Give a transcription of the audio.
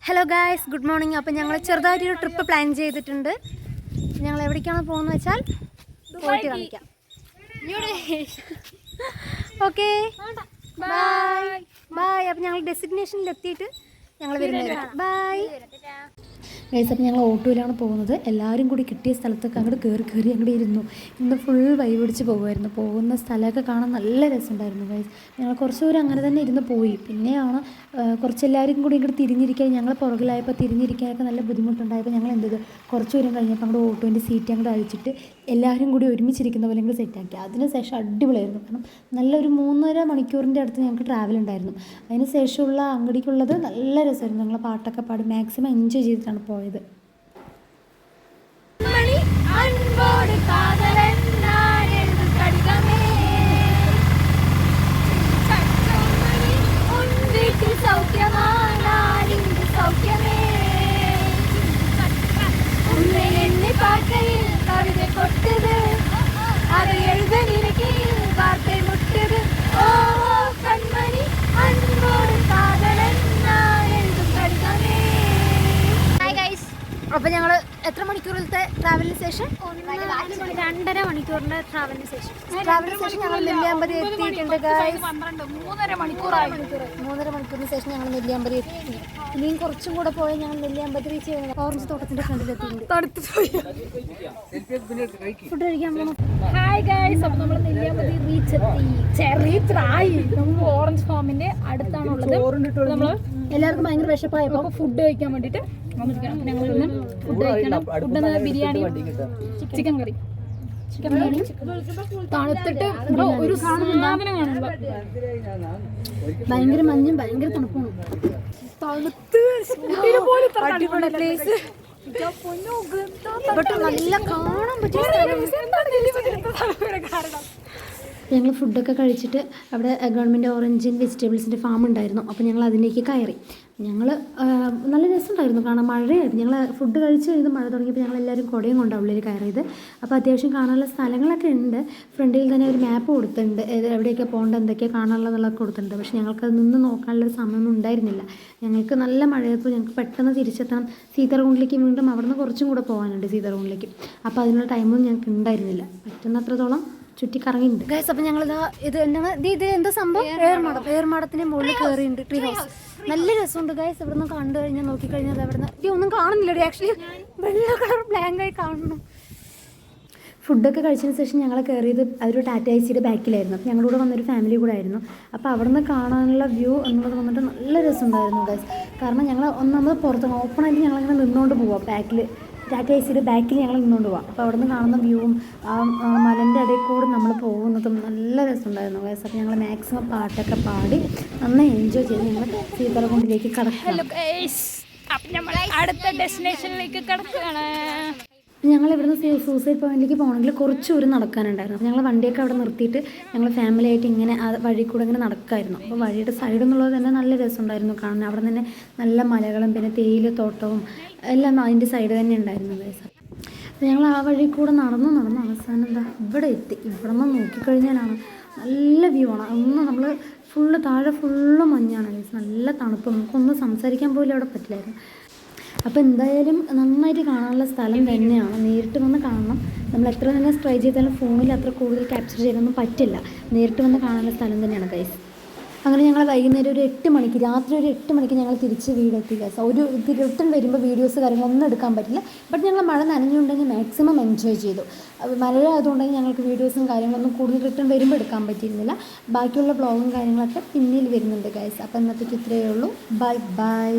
Hello guys, good morning. അപ്പോൾ ഞങ്ങൾ ചെറുതായിട്ടൊരു ട്രിപ്പ് പ്ലാൻ ചെയ്തിട്ടുണ്ട്. ഞങ്ങൾ എവിടേക്കാണ് പോകുന്നത് വെച്ചാൽ പോയിട്ട് കാണിക്കാം. Okay, bye bye. അപ്പോൾ ഞങ്ങൾ ഡെസ്റ്റിനേഷനിൽ എത്തിയിട്ട് ഞങ്ങൾ വരുന്നത്. Bye guys. അപ്പോൾ ഞങ്ങൾ ഓട്ടോയിലാണ് പോകുന്നത്. എല്ലാവരും കൂടി കിട്ടിയ സ്ഥലത്തൊക്കെ അങ്ങോട്ട് കയറി അങ്ങോട്ട് ഇരുന്നു. ഇന്ന് ഫുൾ വൈബ് പിടിച്ച് പോകുമായിരുന്നു. പോകുന്ന സ്ഥലമൊക്കെ കാണാൻ നല്ല രസമുണ്ടായിരുന്നു ഗൈസ്. ഞങ്ങൾ കുറച്ച് ദൂരം അങ്ങനെ തന്നെ ഇരുന്ന് പോയി. പിന്നെയാണ് കുറച്ചെല്ലാവരും കൂടി ഇങ്ങോട്ട് തിരിഞ്ഞിരിക്കാൻ, ഞങ്ങൾ പുറകിലായപ്പോൾ തിരിഞ്ഞിരിക്കാനൊക്കെ നല്ല ബുദ്ധിമുട്ടുണ്ടായപ്പോൾ ഞങ്ങൾ എന്ത് ചെയ്തു, കുറച്ച് ദൂരം കഴിഞ്ഞപ്പോൾ അങ്ങോട്ട് ഓട്ടോൻ്റെ സീറ്റ് അങ്ങോട്ട് അഴിച്ചിട്ട് എല്ലാവരും കൂടി ഒരുമിച്ചിരിക്കുന്ന പോലെ ഞങ്ങൾ സെറ്റാക്കി. അതിന് ശേഷം അടിപൊളിയായിരുന്നു. കാരണം നല്ലൊരു 3.5 മണിക്കൂറിൻ്റെ അടുത്ത് ഞങ്ങൾക്ക് ട്രാവൽ ഉണ്ടായിരുന്നു. അതിന് ശേഷമുള്ള അങ്ങടിക്കുള്ളത് നല്ല രസമായിരുന്നു. ഞങ്ങൾ പാട്ടൊക്കെ പാടി മാക്സിമം എൻജോയ് ചെയ്തിട്ടാണ് പോയത്. അപ്പോൾ ഞങ്ങൾ എത്ര മണിക്കൂറിലത്തെ ട്രാവലിന് ശേഷം 2.5 മണിക്കൂറിൻ്റെ ട്രാവലിന് ശേഷം ഞങ്ങൾ നെല്ലിയാമ്പതി എത്തിയിട്ടുണ്ട്. 3.5 മണിക്കൂറിന് ശേഷം ഞങ്ങൾ നെല്ലിയാമ്പതി എത്തി. ഇനിയും കുറച്ചും കൂടെ പോയാൽ ഞങ്ങൾ നെല്ലിയാമ്പതി റീച്ച് ചെയ്യുന്നത്. ഓറഞ്ച് തോട്ടത്തിൻ്റെ ഫ്രണ്ടിലെത്തിയിട്ടുണ്ട്. ഫുഡ് കഴിക്കാൻ പോകണം. ഹായ് ഗൈസ്, അപ്പോൾ നമ്മൾ നെല്ലിയാമ്പതി റീച്ചായി. നമ്മൾ ഓറഞ്ച് ഫാമിൻ്റെ അടുത്താണുള്ളത്. നമ്മൾ എല്ലാവർക്കും ഭയങ്കര വിശപ്പായപ്പോൾ ഫുഡ് കഴിക്കാൻ വേണ്ടിയിട്ട് വന്നിരിക്കണം. ഞങ്ങൾ ഫുഡ് കഴിക്കണം. ഫുഡ് ബിരിയാണി, ചിക്കൻ കറി, തണുത്തിട്ട് ഒരു സാധനമാണുള്ളത്. ഭയങ്കര മഞ്ഞും ഭയങ്കര തണുപ്പാണ്. തണുത്ത് നല്ല കാണാൻ പറ്റിയ ഞങ്ങൾ ഫുഡൊക്കെ കഴിച്ചിട്ട് അവിടെ ഗവൺമെൻറ് ഓറഞ്ച് ആൻഡ് വെജിറ്റബിൾസിൻ്റെ ഫാം ഉണ്ടായിരുന്നു. അപ്പോൾ ഞങ്ങൾ അതിലേക്ക് കയറി. ഞങ്ങൾ നല്ല രസമുണ്ടായിരുന്നു കാണാൻ. മഴയായിരുന്നു. ഞങ്ങൾ ഫുഡ് കഴിച്ച് കഴിഞ്ഞ് മഴ തുടങ്ങിയപ്പോൾ ഞങ്ങൾ എല്ലാവരും കുടയും കൊണ്ടാണ് ഉള്ളിൽ കയറിയത്. അപ്പോൾ അത്യാവശ്യം കാണാനുള്ള സ്ഥലങ്ങളൊക്കെ ഉണ്ട്. ഫ്രണ്ടിൽ തന്നെ ഒരു മാപ്പ് കൊടുത്തിട്ടുണ്ട്, എവിടെയൊക്കെ പോകേണ്ടത്, എന്തൊക്കെയാണ് കാണാനുള്ളതെന്നുള്ളതൊക്കെ കൊടുത്തിട്ടുണ്ട്. പക്ഷേ ഞങ്ങൾക്കത് നിന്ന് നോക്കാനുള്ളൊരു സമയമൊന്നും ഉണ്ടായിരുന്നില്ല. ഞങ്ങൾക്ക് നല്ല മഴയപ്പോൾ ഞങ്ങൾക്ക് പെട്ടെന്ന് തിരിച്ചെത്തണം. സീതാർകുണ്ടിലേക്ക് വീണ്ടും അവിടെ നിന്ന് കുറച്ചും കൂടെ പോകാനുണ്ട് സീതാർകുണ്ടിലേക്ക്. അപ്പോൾ അതിനുള്ള ടൈമൊന്നും ഞങ്ങൾക്ക് ഉണ്ടായിരുന്നില്ല. പറ്റുന്നത്രത്തോളം ചുറ്റി കറങ്ങിയിട്ടുണ്ട് ഗൈസ്. അപ്പോൾ ഞങ്ങളിതാ ഇത് എന്താണ് ഇത് എന്താ സംഭവം, ഏർമാടത്തിൻ്റെ മുകളിൽ കയറിയിട്ടുണ്ട്. ട്രീ ഹൗസ് നല്ല രസമുണ്ട് ഗൈസ്. ഇവിടെ നിന്ന് കണ്ടു കഴിഞ്ഞാൽ നോക്കിക്കഴിഞ്ഞാൽ അവിടെ നിന്ന് ഒന്നും കാണുന്നില്ല. ആക്ച്വലി വെള്ള കളർ ബ്ലാങ്കായി കാണുന്നു. ഫുഡൊക്കെ കഴിച്ചതിന് ശേഷം ഞങ്ങൾ കയറിയത് ഒരു ടാറ്റ ഐസിയുടെ ബാക്കിലായിരുന്നു. അപ്പോൾ ഞങ്ങളുടെ കൂടെ വന്നൊരു ഫാമിലി കൂടെ ആയിരുന്നു. അപ്പോൾ അവിടെ നിന്ന് കാണാനുള്ള വ്യൂ എന്നുള്ളത് വന്നിട്ട് നല്ല രസമുണ്ടായിരുന്നു ഗൈസ്. കാരണം ഞങ്ങൾ ഒന്നാമത് പുറത്ത് ഓപ്പണായിട്ട് ഞങ്ങളിങ്ങനെ നിന്നുകൊണ്ട് പോവാം. ബാക്കിൽ ടാറ്റ ഐസിയുടെ ബാക്കിൽ ഞങ്ങൾ നിന്നുകൊണ്ട് പോവാം. അപ്പോൾ അവിടെ നിന്ന് കാണുന്ന വ്യൂവും ആ മലൻ്റെ ഇടയിൽ കൂടെ നമ്മൾ പോകുന്നതും നല്ല രസമുണ്ടായിരുന്നു ഗൈസ്. അപ്പോൾ ഞങ്ങൾ മാക്സിമം പാട്ടൊക്കെ പാടി നന്നായി എൻജോയ് ചെയ്ത് ഞങ്ങൾ സീതാർകുണ്ടിലേക്ക് കടക്കുകയാണ്. അടുത്ത ഡെസ്റ്റിനേഷനിലേക്ക് കടക്കുകയാണ്. ഞങ്ങൾ ഇവിടുന്ന് സൂസൈഡ് പോയിന്റിലേക്ക് പോകണമെങ്കിൽ കുറച്ച് ദൂരം നടക്കാനുണ്ടായിരുന്നു. അപ്പോൾ ഞങ്ങൾ വണ്ടിയൊക്കെ അവിടെ നിർത്തിയിട്ട് ഞങ്ങൾ ഫാമിലി ആയിട്ട് ഇങ്ങനെ ആ വഴി കൂടെ ഇങ്ങനെ നടക്കുമായിരുന്നു. അപ്പോൾ വഴിയുടെ സൈഡ് എന്നുള്ളത് തന്നെ നല്ല രസമുണ്ടായിരുന്നു കാണാൻ. അവിടെ തന്നെ നല്ല മലകളും പിന്നെ തേയില തോട്ടവും എല്ലാം അതിൻ്റെ സൈഡ് തന്നെ ഉണ്ടായിരുന്നു ഗൈസ്. അപ്പോൾ ഞങ്ങൾ ആ വഴി കൂടെ നടന്ന് അവസാനം എന്താ ഇവിടെ എത്തി. ഇവിടെ നിന്ന് നോക്കിക്കഴിഞ്ഞാലാണ് നല്ല വ്യൂ ആണ്. ഒന്ന് നമ്മൾ ഫുള്ള് താഴെ ഫുള്ള് മഞ്ഞാണ് ഗൈസ്. നല്ല തണുപ്പ്. നമുക്കൊന്നും സംസാരിക്കാൻ പോലും അവിടെ പറ്റില്ലായിരുന്നു. അപ്പോൾ എന്തായാലും നന്നായിട്ട് കാണാനുള്ള സ്ഥലം തന്നെയാണ്. നേരിട്ട് വന്ന് കാണണം. നമ്മൾ എത്ര തന്നെ ട്രൈ ചെയ്താലും ഫോണിൽ അത്ര കൂടുതൽ ക്യാപ്ചർ ചെയ്യാനൊന്നും പറ്റില്ല. നേരിട്ട് വന്ന് കാണാനുള്ള സ്ഥലം തന്നെയാണ് ഗൈസ്. അങ്ങനെ ഞങ്ങൾ വൈകുന്നേരം ഒരു 8 മണിക്ക്, രാത്രി ഒരു 8 മണിക്ക് ഞങ്ങൾ തിരിച്ച് വീടെത്തി ഗൈസ്. ഒരു റിട്ടേൺ വരുമ്പോൾ വീഡിയോസ് കാര്യങ്ങളൊന്നും എടുക്കാൻ പറ്റില്ല. ബട്ട് ഞങ്ങൾ മഴ നനഞ്ഞുകൊണ്ടെങ്കിൽ മാക്സിമം എൻജോയ് ചെയ്തു. മഴ ആയതുകൊണ്ടെങ്കിൽ ഞങ്ങൾക്ക് വീഡിയോസും കാര്യങ്ങളൊന്നും കൂടുതൽ റിട്ടേൺ വരുമ്പോൾ എടുക്കാൻ പറ്റിയിരുന്നില്ല. ബാക്കിയുള്ള വ്ളോഗും കാര്യങ്ങളൊക്കെ പിന്നിൽ വരുന്നുണ്ട് ഗൈസ്. അപ്പോൾ ഇന്നത്തേക്ക് ഇത്രയേ ഉള്ളൂ. Bye bye.